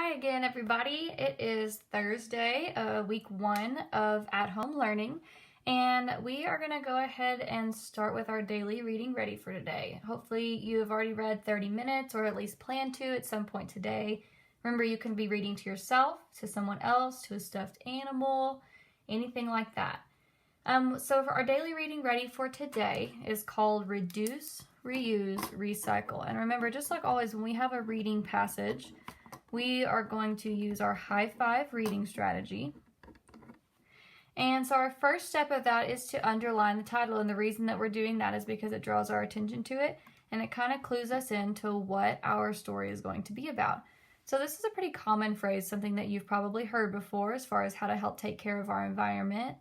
Hi again, everybody. It is Thursday, week 1 of At Home Learning, and we are going to go ahead and start with our daily reading ready for today. Hopefully you have already read 30 minutes or at least plan to at some point today. Remember, you can be reading to yourself, to someone else, to a stuffed animal, anything like that. So for our daily reading ready for today is called Reduce, Reuse, Recycle. And remember, just like always, when we have a reading passage, we are going to use our high five reading strategy. And so our first step of that is to underline the title. And the reason that we're doing that is because it draws our attention to it and it kind of clues us into what our story is going to be about. So this is a pretty common phrase, something that you've probably heard before as far as how to help take care of our environment.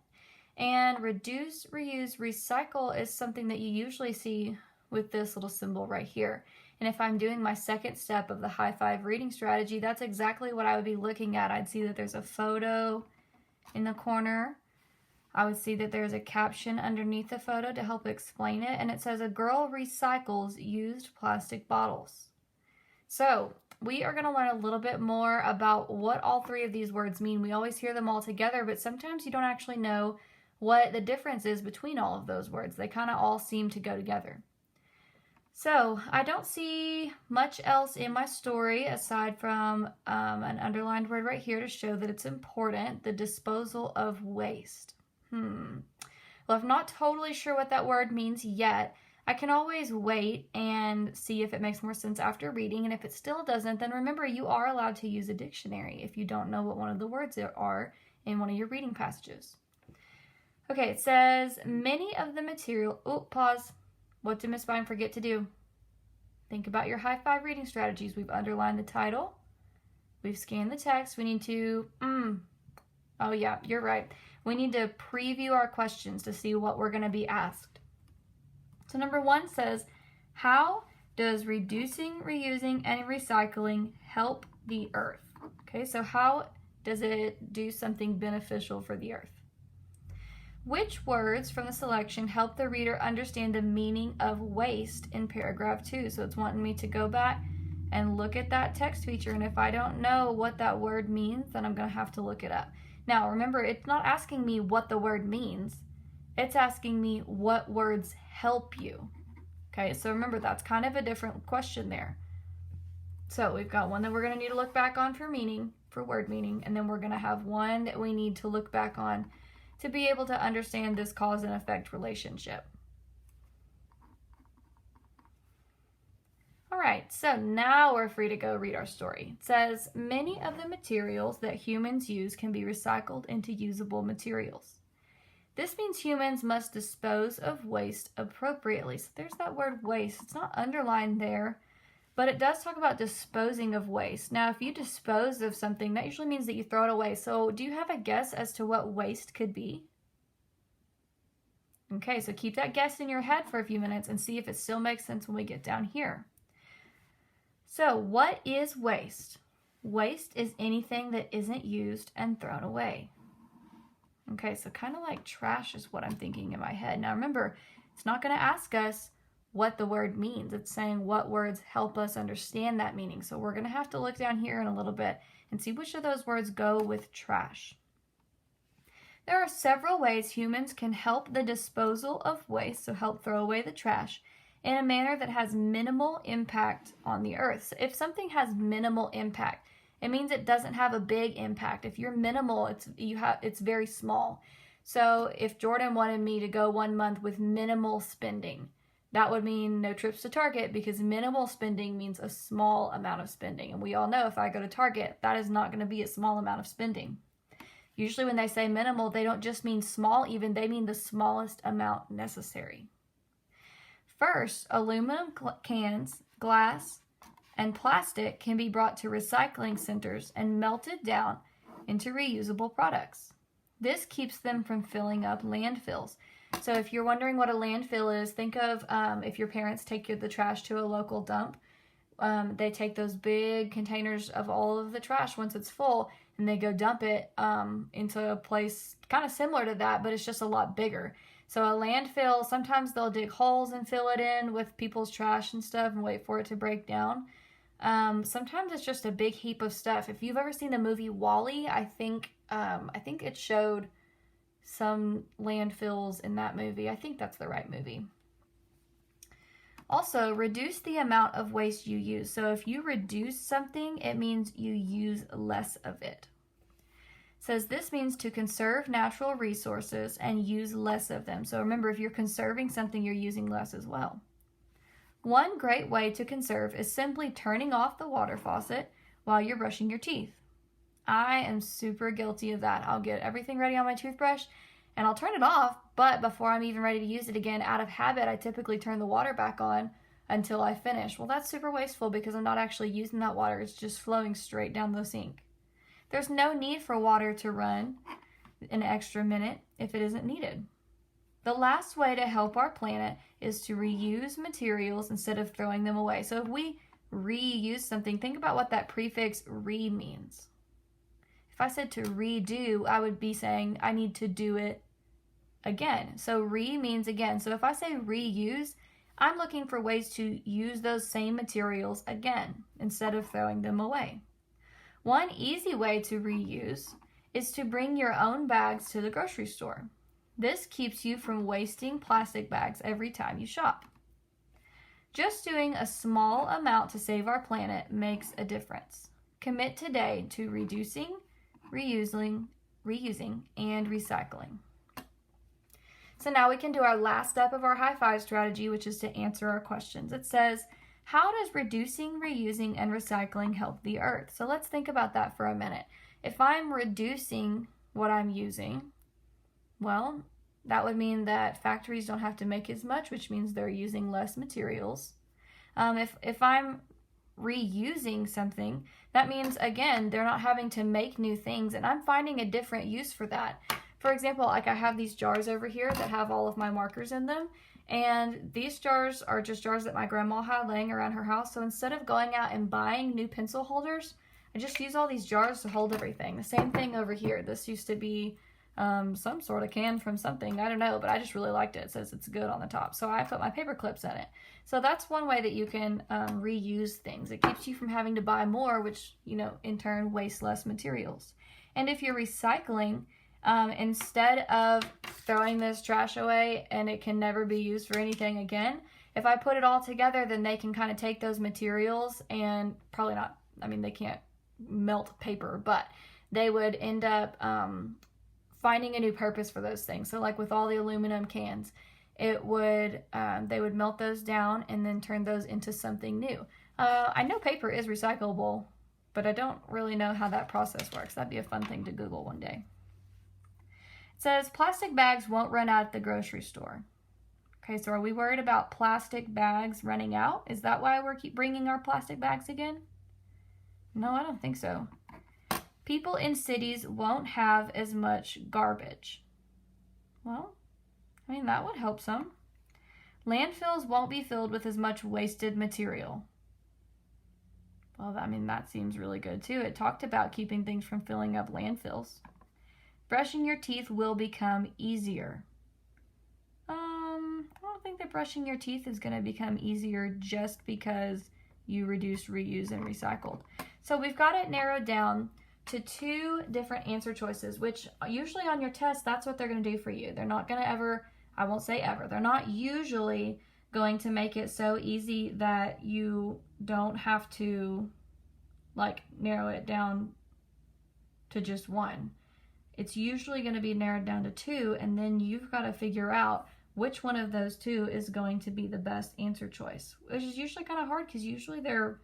And reduce, reuse, recycle is something that you usually see with this little symbol right here. And if I'm doing my second step of the high five reading strategy, that's exactly what I would be looking at. I'd see that there's a photo in the corner. I would see that there's a caption underneath the photo to help explain it. And it says, "A girl recycles used plastic bottles." So we are going to learn a little bit more about what all three of these words mean. We always hear them all together, but sometimes you don't actually know what the difference is between all of those words. They kind of all seem to go together. So I don't see much else in my story aside from an underlined word right here to show that it's important, the disposal of waste. Well, I'm not totally sure what that word means yet. I can always wait and see if it makes more sense after reading, and if it still doesn't, then remember you are allowed to use a dictionary if you don't know what one of the words are in one of your reading passages. Okay, it says, many of the material... Oh, pause. What did Miss Vine forget to do? Think about your high five reading strategies. We've underlined the title. We've scanned the text. We need to... Oh, yeah, you're right. We need to preview our questions to see what we're going to be asked. So number 1 says, how does reducing, reusing, and recycling help the earth? Okay, so how does it do something beneficial for the earth? Which words from the selection help the reader understand the meaning of waste in paragraph 2? So it's wanting me to go back and look at that text feature, and if I don't know what that word means, then I'm going to have to look it up. Now, remember, it's not asking me what the word means. It's asking me what words help you. Okay, so remember, that's kind of a different question there. So we've got one that we're going to need to look back on for meaning, for word meaning, and then we're going to have one that we need to look back on to be able to understand this cause and effect relationship. All right, so now we're free to go read our story. It says, many of the materials that humans use can be recycled into usable materials. This means humans must dispose of waste appropriately. So there's that word waste. It's not underlined there, but it does talk about disposing of waste. Now, if you dispose of something, that usually means that you throw it away. So do you have a guess as to what waste could be? Okay, so keep that guess in your head for a few minutes and see if it still makes sense when we get down here. So what is waste? Waste is anything that isn't used and thrown away. Okay, so kind of like trash is what I'm thinking in my head. Now remember, it's not going to ask us what the word means. It's saying what words help us understand that meaning. So we're going to have to look down here in a little bit and see which of those words go with trash. There are several ways humans can help the disposal of waste, so help throw away the trash, in a manner that has minimal impact on the earth. So if something has minimal impact, it means it doesn't have a big impact. If you're minimal, it's very small. So if Jordan wanted me to go 1 month with minimal spending, that would mean no trips to Target, because minimal spending means a small amount of spending. And we all know if I go to Target, that is not going to be a small amount of spending. Usually when they say minimal, they don't just mean small even, they mean the smallest amount necessary. First, aluminum cans, glass, and plastic can be brought to recycling centers and melted down into reusable products. This keeps them from filling up landfills. So if you're wondering what a landfill is, think of if your parents take the trash to a local dump. They take those big containers of all of the trash once it's full, and they go dump it into a place kind of similar to that, but it's just a lot bigger. So a landfill, sometimes they'll dig holes and fill it in with people's trash and stuff and wait for it to break down. Sometimes it's just a big heap of stuff. If you've ever seen the movie WALL-E, I think it showed some landfills in that movie. I think that's the right movie. Also, reduce the amount of waste you use. So if you reduce something, it means you use less of it. It says this means to conserve natural resources and use less of them. So remember, if you're conserving something, you're using less as well. One great way to conserve is simply turning off the water faucet while you're brushing your teeth. I am super guilty of that. I'll get everything ready on my toothbrush and I'll turn it off, but before I'm even ready to use it again, out of habit, I typically turn the water back on until I finish. Well, that's super wasteful because I'm not actually using that water. It's just flowing straight down the sink. There's no need for water to run an extra minute if it isn't needed. The last way to help our planet is to reuse materials instead of throwing them away. So if we reuse something, think about what that prefix re means. If I said to redo, I would be saying I need to do it again. So re means again. So if I say reuse, I'm looking for ways to use those same materials again instead of throwing them away. One easy way to reuse is to bring your own bags to the grocery store. This keeps you from wasting plastic bags every time you shop. Just doing a small amount to save our planet makes a difference. Commit today to reducing, reusing, and recycling. So now we can do our last step of our high five strategy, which is to answer our questions. It says, how does reducing, reusing, and recycling help the earth? So let's think about that for a minute. If I'm reducing what I'm using, well, that would mean that factories don't have to make as much, which means they're using less materials. If I'm reusing something, that means, again, they're not having to make new things, and I'm finding a different use for that. For example, like I have these jars over here that have all of my markers in them, and these jars are just jars that my grandma had laying around her house. So instead of going out and buying new pencil holders, I just use all these jars to hold everything. The same thing over here. This used to be some sort of can from something, I don't know, but I just really liked it. It says it's good on the top, so I put my paper clips in it. So that's one way that you can reuse things. It keeps you from having to buy more, which, in turn wastes less materials. And if you're recycling, instead of throwing this trash away and it can never be used for anything again, if I put it all together, then they can kind of take those materials and probably not, they can't melt paper, but they would end up finding a new purpose for those things. So like with all the aluminum cans, it would they would melt those down and then turn those into something new. I know paper is recyclable, but I don't really know how that process works. That'd be a fun thing to Google one day. It says plastic bags won't run out at the grocery store. Okay, so are we worried about plastic bags running out? Is that why we're keep bringing our plastic bags again? No, I don't think so. People in cities won't have as much garbage. Well, that would help some. Landfills won't be filled with as much wasted material. Well, that seems really good too. It talked about keeping things from filling up landfills. Brushing your teeth will become easier. I don't think that brushing your teeth is going to become easier just because you reduce, reuse, and recycled. So we've got it narrowed down to 2 different answer choices, which usually on your test, that's what they're going to do for you. They're not going to ever, I won't say ever, they're not usually going to make it so easy that you don't have to narrow it down to just 1. It's usually going to be narrowed down to 2, and then you've got to figure out which one of those 2 is going to be the best answer choice, which is usually kind of hard because usually they're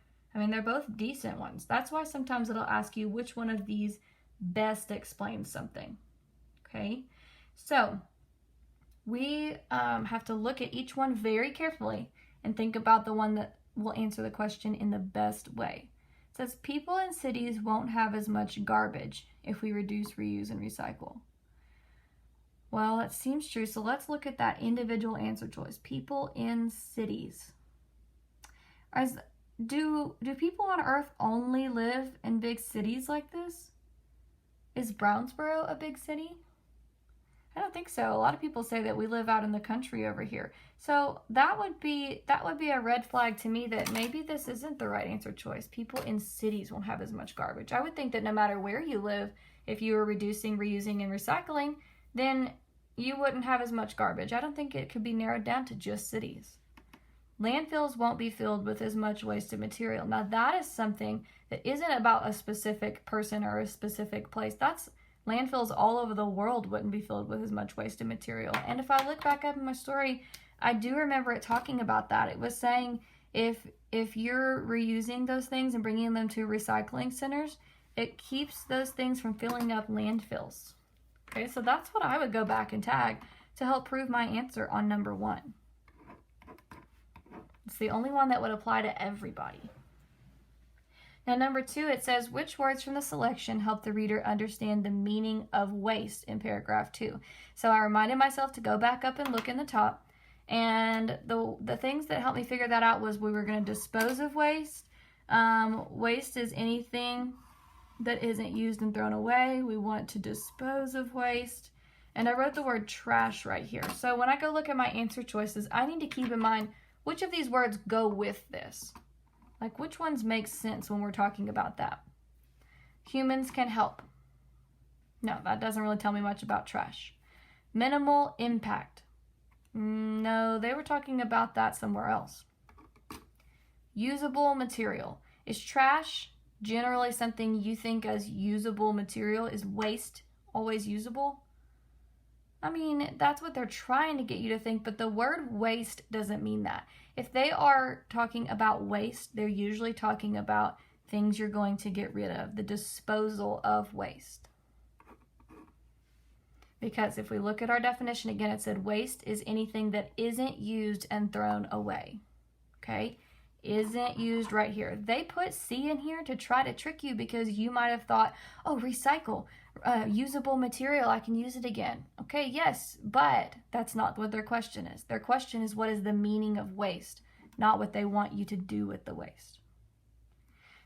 both decent ones. That's why sometimes it'll ask you which one of these best explains something. Okay, so we have to look at each one very carefully and think about the one that will answer the question in the best way. It says people in cities won't have as much garbage if we reduce, reuse, and recycle. Well, that seems true. So let's look at that individual answer choice. People in cities. Do people on Earth only live in big cities like this? Is Brownsboro a big city? I don't think so. A lot of people say that we live out in the country over here. So that would be a red flag to me that maybe this isn't the right answer choice. People in cities won't have as much garbage. I would think that no matter where you live, if you were reducing, reusing, and recycling, then you wouldn't have as much garbage. I don't think it could be narrowed down to just cities. Landfills won't be filled with as much wasted material. Now that is something that isn't about a specific person or a specific place. Landfills all over the world wouldn't be filled with as much wasted material. And if I look back up in my story, I do remember it talking about that. It was saying if you're reusing those things and bringing them to recycling centers, it keeps those things from filling up landfills. Okay, so that's what I would go back and tag to help prove my answer on number 1. It's the only one that would apply to everybody. Now, number 2, it says, which words from the selection help the reader understand the meaning of waste in paragraph 2? So I reminded myself to go back up and look in the top. And the things that helped me figure that out was we were going to dispose of waste. Waste is anything that isn't used and thrown away. We want to dispose of waste. And I wrote the word trash right here. So when I go look at my answer choices, I need to keep in mind which of these words go with this. Like, which ones make sense when we're talking about that? Humans can help. No, that doesn't really tell me much about trash. Minimal impact. No, they were talking about that somewhere else. Usable material. Is trash generally something you think as usable material? Is waste always usable? I mean, that's what they're trying to get you to think, but the word waste doesn't mean that. If they are talking about waste, they're usually talking about things you're going to get rid of, the disposal of waste. Because if we look at our definition again, it said waste is anything that isn't used and thrown away. Okay? Isn't used right here. They put C in here to try to trick you because you might have thought, oh, recycle, usable material, I can use it again. Okay, yes, but that's not what their question is. Their question is, what is the meaning of waste, not what they want you to do with the waste.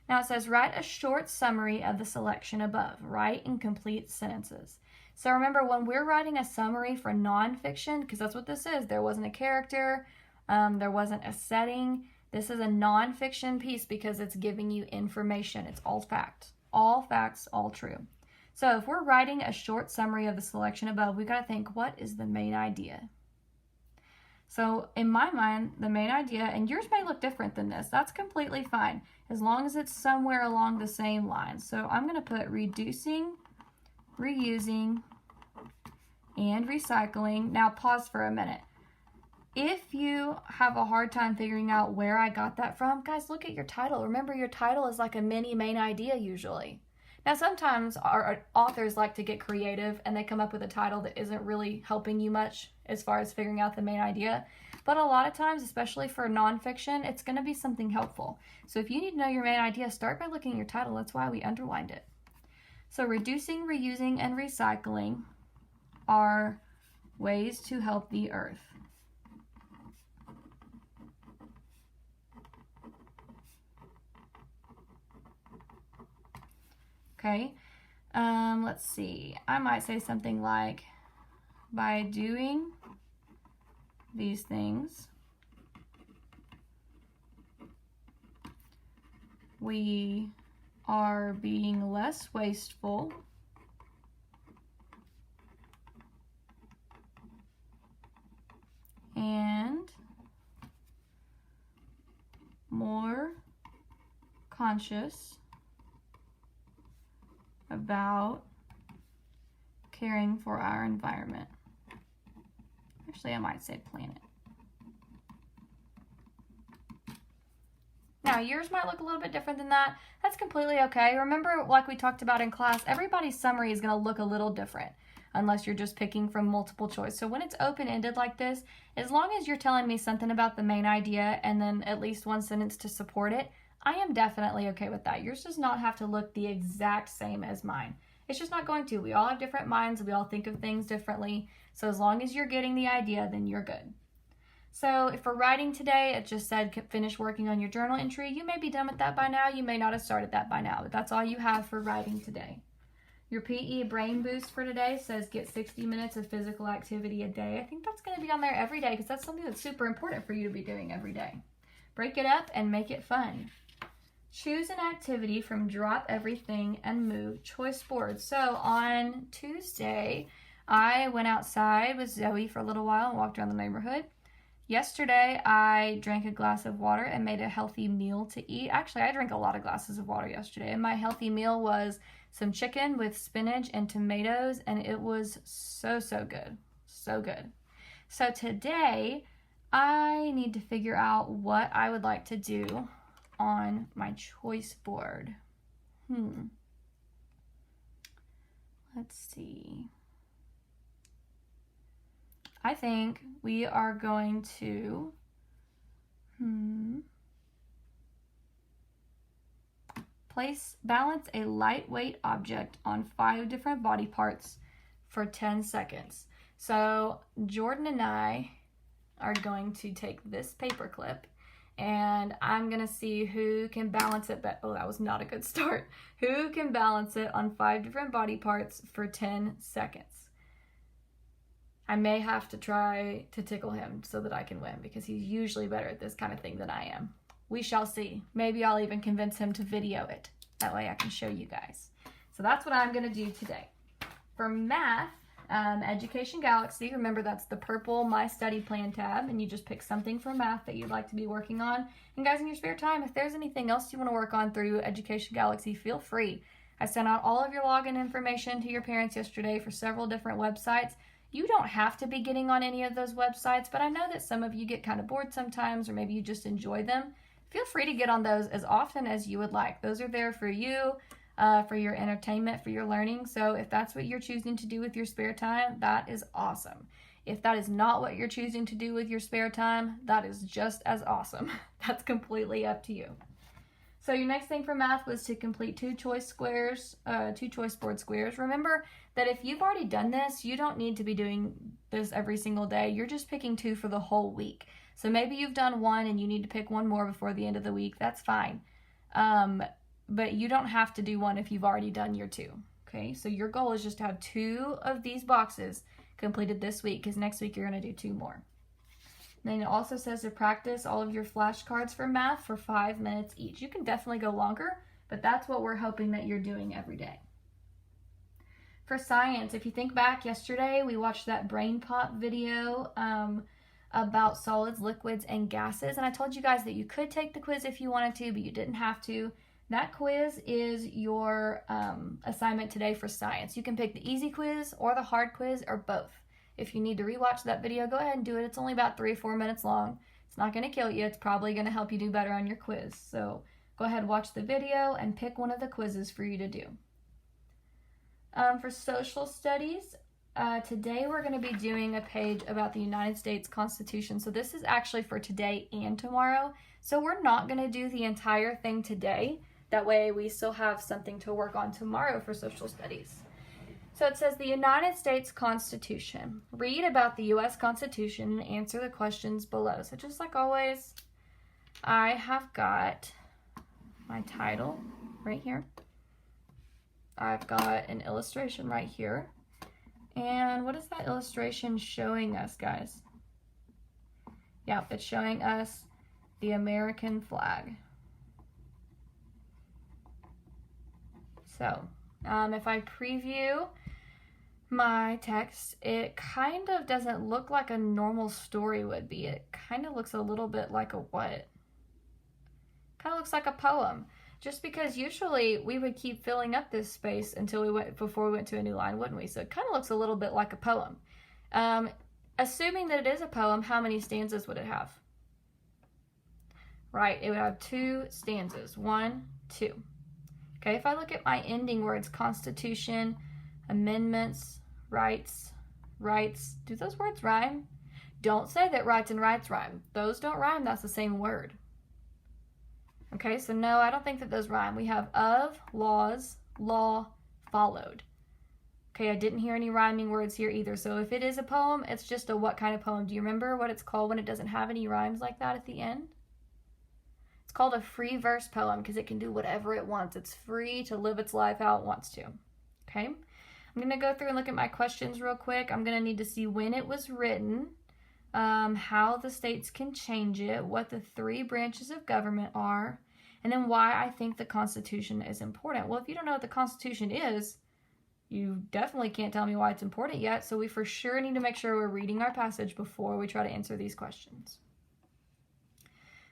Now it says, write a short summary of the selection above. Write in complete sentences. So remember, when we're writing a summary for nonfiction, because that's what this is, there wasn't a character, there wasn't a setting. This is a nonfiction piece because it's giving you information. It's all facts, all true. So if we're writing a short summary of the selection above, we got to think, what is the main idea? So in my mind, the main idea, and yours may look different than this, that's completely fine, as long as it's somewhere along the same lines. So I'm going to put reducing, reusing, and recycling. Now pause for a minute. If you have a hard time figuring out where I got that from, guys, look at your title. Remember, your title is like a mini main idea usually. Now, sometimes our authors like to get creative and they come up with a title that isn't really helping you much as far as figuring out the main idea. But a lot of times, especially for nonfiction, it's going to be something helpful. So if you need to know your main idea, start by looking at your title. That's why we underlined it. So reducing, reusing, and recycling are ways to help the earth. Okay, let's see. I might say something like, by doing these things, we are being less wasteful and more conscious about caring for our environment. Actually, I might say planet. Now, yours might look a little bit different than that. That's completely okay. Remember, like we talked about in class, everybody's summary is going to look a little different unless you're just picking from multiple choice. So when it's open-ended like this, as long as you're telling me something about the main idea and then at least one sentence to support it, I am definitely okay with that. Yours does not have to look the exact same as mine. It's just not going to. We all have different minds. We all think of things differently. So as long as you're getting the idea, then you're good. So if for writing today, it just said finish working on your journal entry. You may be done with that by now. You may not have started that by now, but that's all you have for writing today. Your PE brain boost for today says get 60 minutes of physical activity a day. I think that's going to be on there every day because that's something that's super important for you to be doing every day. Break it up and make it fun. Choose an activity from Drop Everything and Move choice boards. So on Tuesday, I went outside with Zoe for a little while and walked around the neighborhood. Yesterday, I drank a glass of water and made a healthy meal to eat. Actually, I drank a lot of glasses of water yesterday, and my healthy meal was some chicken with spinach and tomatoes, and it was so good. So good. So today, I need to figure out what I would like to do on my choice board. Let's see. I think we are going to balance a lightweight object on 5 different body parts for 10 seconds. So Jordan and I are going to take this paper clip and I'm going to see who can balance it. Oh, that was not a good start. Who can balance it on 5 different body parts for 10 seconds? I may have to try to tickle him so that I can win because he's usually better at this kind of thing than I am. We shall see. Maybe I'll even convince him to video it. That way I can show you guys. So that's what I'm going to do today. For math, Education Galaxy, remember that's the purple My Study Plan tab, and you just pick something for math that you'd like to be working on. And guys, in your spare time, if there's anything else you want to work on through Education Galaxy, feel free. I sent out all of your login information to your parents yesterday for several different websites. You don't have to be getting on any of those websites, but I know that some of you get kind of bored sometimes, or maybe you just enjoy them. Feel free to get on those as often as you would like. Those are there for you, for your entertainment, for your learning. So if that's what you're choosing to do with your spare time, that is awesome. If that is not what you're choosing to do with your spare time, that is just as awesome. That's completely up to you. So your next thing for math was to complete 2 choice board squares. Remember that if you've already done this, you don't need to be doing this every single day. You're just picking 2 for the whole week. So maybe you've done 1 and you need to pick 1 more before the end of the week. That's fine. But you don't have to do 1 if you've already done your 2. Okay, so your goal is just to have 2 of these boxes completed this week because next week you're going to do 2 more. And then it also says to practice all of your flashcards for math for 5 minutes each. You can definitely go longer, but that's what we're hoping that you're doing every day. For science, if you think back yesterday, we watched that Brain Pop video about solids, liquids, and gases. And I told you guys that you could take the quiz if you wanted to, but you didn't have to. That quiz is your assignment today for science. You can pick the easy quiz or the hard quiz or both. If you need to rewatch that video, go ahead and do it. It's only about 3 or 4 minutes long. It's not going to kill you. It's probably going to help you do better on your quiz. So go ahead, watch the video, and pick one of the quizzes for you to do. For social studies, today we're going to be doing a page about the United States Constitution. So this is actually for today and tomorrow. So we're not going to do the entire thing today. That way we still have something to work on tomorrow for social studies. So it says the United States Constitution. Read about the U.S. Constitution and answer the questions below. So just like always, I have got my title right here. I've got an illustration right here. And what is that illustration showing us, guys? Yeah, it's showing us the American flag. So, if I preview my text, it kind of doesn't look like a normal story would be. It kind of looks a little bit like a what? Kind of looks like a poem. Just because usually we would keep filling up this space before we went to a new line, wouldn't we? So it kind of looks a little bit like a poem. Assuming that it is a poem, how many stanzas would it have? Right, it would have 2 stanzas. 1, 2. Okay, if I look at my ending words, Constitution, amendments, rights, do those words rhyme? Don't say that rights and rights rhyme. Those don't rhyme, that's the same word. Okay, so no, I don't think that those rhyme. We have of, laws, law, followed. Okay, I didn't hear any rhyming words here either. So if it is a poem, it's just a what kind of poem? Do you remember what it's called when it doesn't have any rhymes like that at the end? It's called a free verse poem because it can do whatever it wants. It's free to live its life how it wants to. Okay, I'm going to go through and look at my questions real quick. I'm going to need to see when it was written, how the states can change it, what the 3 branches of government are, and then why I think the Constitution is important. Well, if you don't know what the Constitution is, you definitely can't tell me why it's important yet, so we for sure need to make sure we're reading our passage before we try to answer these questions.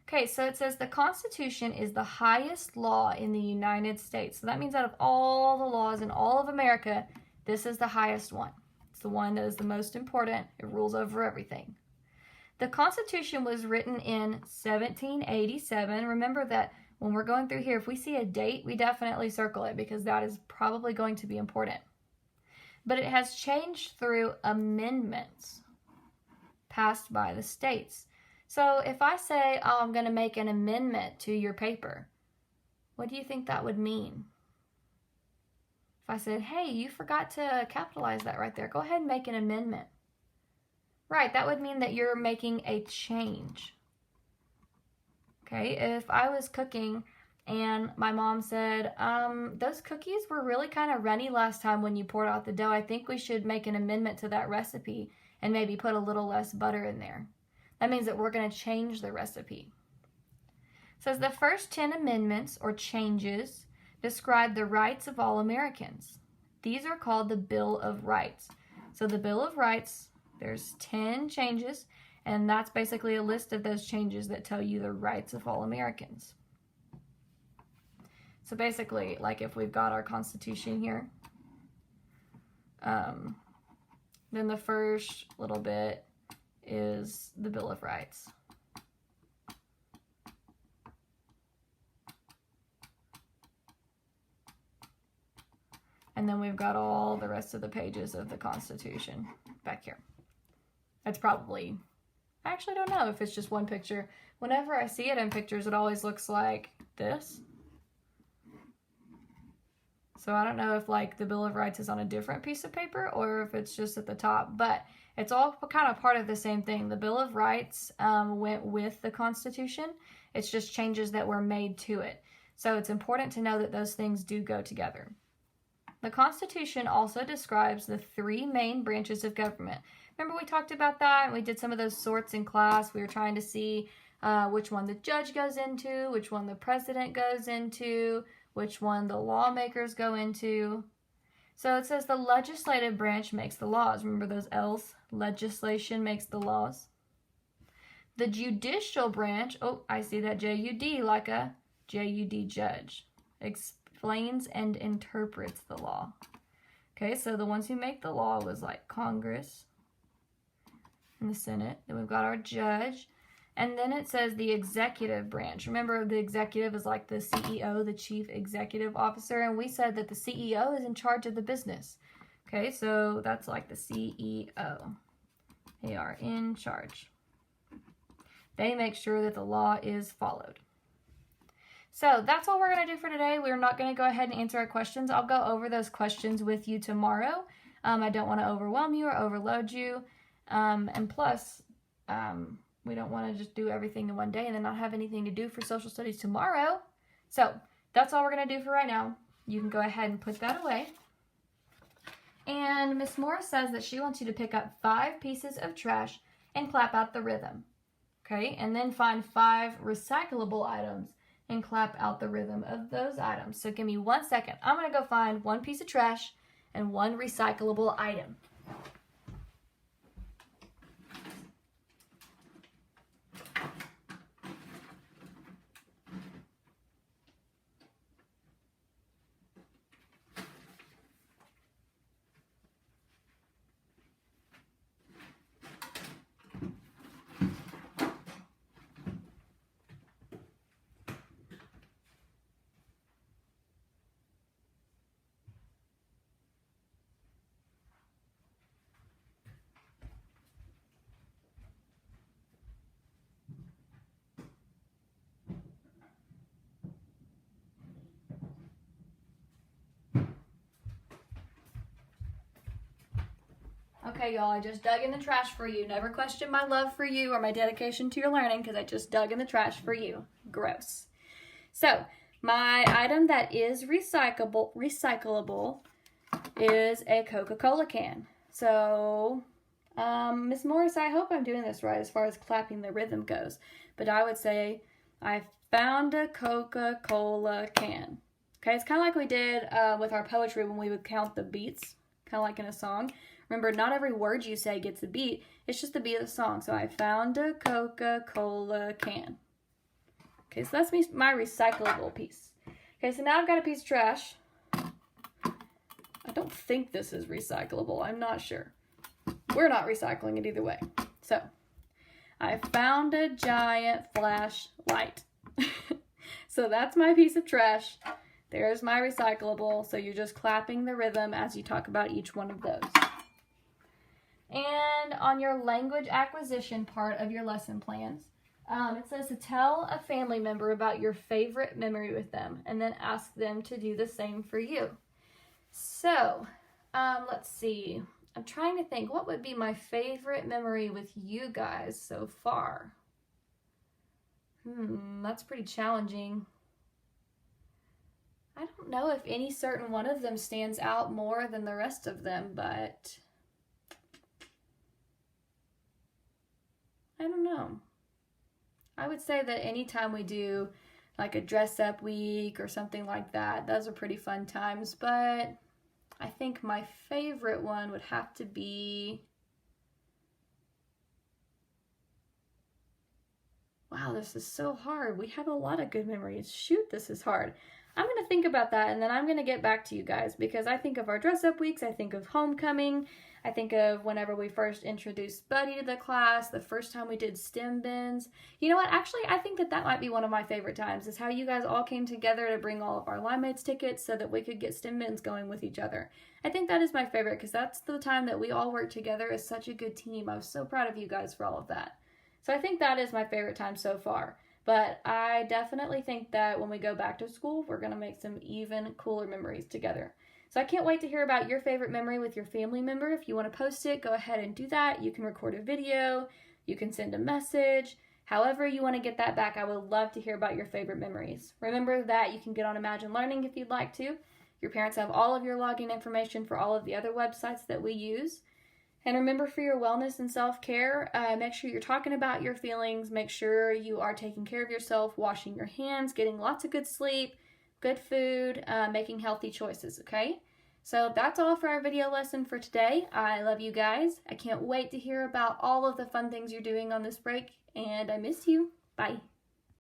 Okay, so it says the Constitution is the highest law in the United States. So that means out of all the laws in all of America, this is the highest one. It's the one that is the most important. It rules over everything. The Constitution was written in 1787. Remember that when we're going through here, if we see a date, we definitely circle it because that is probably going to be important. But it has changed through amendments passed by the states. So if I say, oh, I'm going to make an amendment to your paper, what do you think that would mean? If I said, hey, you forgot to capitalize that right there, go ahead and make an amendment. Right, that would mean that you're making a change. Okay, if I was cooking and my mom said, those cookies were really kind of runny last time when you poured out the dough, I think we should make an amendment to that recipe and maybe put a little less butter in there. That means that we're going to change the recipe. It says the first 10 amendments or changes describe the rights of all Americans. These are called the Bill of Rights. So the Bill of Rights, there's 10 changes, and that's basically a list of those changes that tell you the rights of all Americans. So basically, like if we've got our Constitution here, then the first little bit is the Bill of Rights. And then we've got all the rest of the pages of the Constitution back here. That's probably, I actually don't know if it's just one picture. Whenever I see it in pictures, it always looks like this. So I don't know if like the Bill of Rights is on a different piece of paper or if it's just at the top, but it's all kind of part of the same thing. The Bill of Rights went with the Constitution. It's just changes that were made to it. So it's important to know that those things do go together. The Constitution also describes the 3 main branches of government. Remember we talked about that and we did some of those sorts in class. We were trying to see which one the judge goes into, which one the president goes into, which one the lawmakers go into. So it says the legislative branch makes the laws. Remember those L's? Legislation makes the laws. The judicial branch, oh, I see that J-U-D, like a J-U-D judge, explains and interprets the law. Okay, so the ones who make the law was like Congress and the Senate. Then we've got our judge. And then it says the executive branch. Remember, the executive is like the CEO, the chief executive officer. And we said that the CEO is in charge of the business. Okay, so that's like the CEO. They are in charge. They make sure that the law is followed. So that's all we're going to do for today. We're not going to go ahead and answer our questions. I'll go over those questions with you tomorrow. I don't want to overwhelm you or overload you. And plus, we don't want to just do everything in one day and then not have anything to do for social studies tomorrow. So that's all we're going to do for right now. You can go ahead and put that away. And Miss Morris says that she wants you to pick up 5 pieces of trash and clap out the rhythm. Okay, and then find 5 recyclable items and clap out the rhythm of those items. So give me 1 second. I'm going to go find 1 piece of trash and 1 recyclable item. Okay, y'all, I just dug in the trash for you. Never question my love for you or my dedication to your learning because I just dug in the trash for you. Gross. So, my item that is recyclable is a Coca-Cola can. So, Miss Morris, I hope I'm doing this right as far as clapping the rhythm goes. But I would say, I found a Coca-Cola can. Okay, it's kind of like we did with our poetry when we would count the beats, kind of like in a song. Remember, not every word you say gets a beat. It's just the beat of the song. So I found a Coca-Cola can. Okay, so that's my recyclable piece. Okay, so now I've got a piece of trash. I don't think this is recyclable. I'm not sure. We're not recycling it either way. So, I found a giant flashlight. So that's my piece of trash. There's my recyclable. So you're just clapping the rhythm as you talk about each one of those. And on your language acquisition part of your lesson plans, it says to tell a family member about your favorite memory with them and then ask them to do the same for you. So, let's see. I'm trying to think what would be my favorite memory with you guys so far. That's pretty challenging. I don't know if any certain one of them stands out more than the rest of them, but I don't know. I would say that anytime we do like a dress up week or something like that, those are pretty fun times, but I think my favorite one would have to be, wow, this is so hard. We have a lot of good memories. Shoot, this is hard. I'm going to think about that, and then I'm going to get back to you guys, because I think of our dress-up weeks, I think of homecoming, I think of whenever we first introduced Buddy to the class, the first time we did STEM bins. You know what? Actually, I think that might be one of my favorite times, is how you guys all came together to bring all of our Line Mates tickets so that we could get STEM bins going with each other. I think that is my favorite, because that's the time that we all worked together as such a good team. I was so proud of you guys for all of that. So I think that is my favorite time so far. But I definitely think that when we go back to school, we're going to make some even cooler memories together. So I can't wait to hear about your favorite memory with your family member. If you want to post it, go ahead and do that. You can record a video. You can send a message. However you want to get that back, I would love to hear about your favorite memories. Remember that you can get on Imagine Learning if you'd like to. Your parents have all of your login information for all of the other websites that we use. And remember, for your wellness and self-care, make sure you're talking about your feelings. Make sure you are taking care of yourself, washing your hands, getting lots of good sleep, good food, making healthy choices, okay? So that's all for our video lesson for today. I love you guys. I can't wait to hear about all of the fun things you're doing on this break, and I miss you. Bye.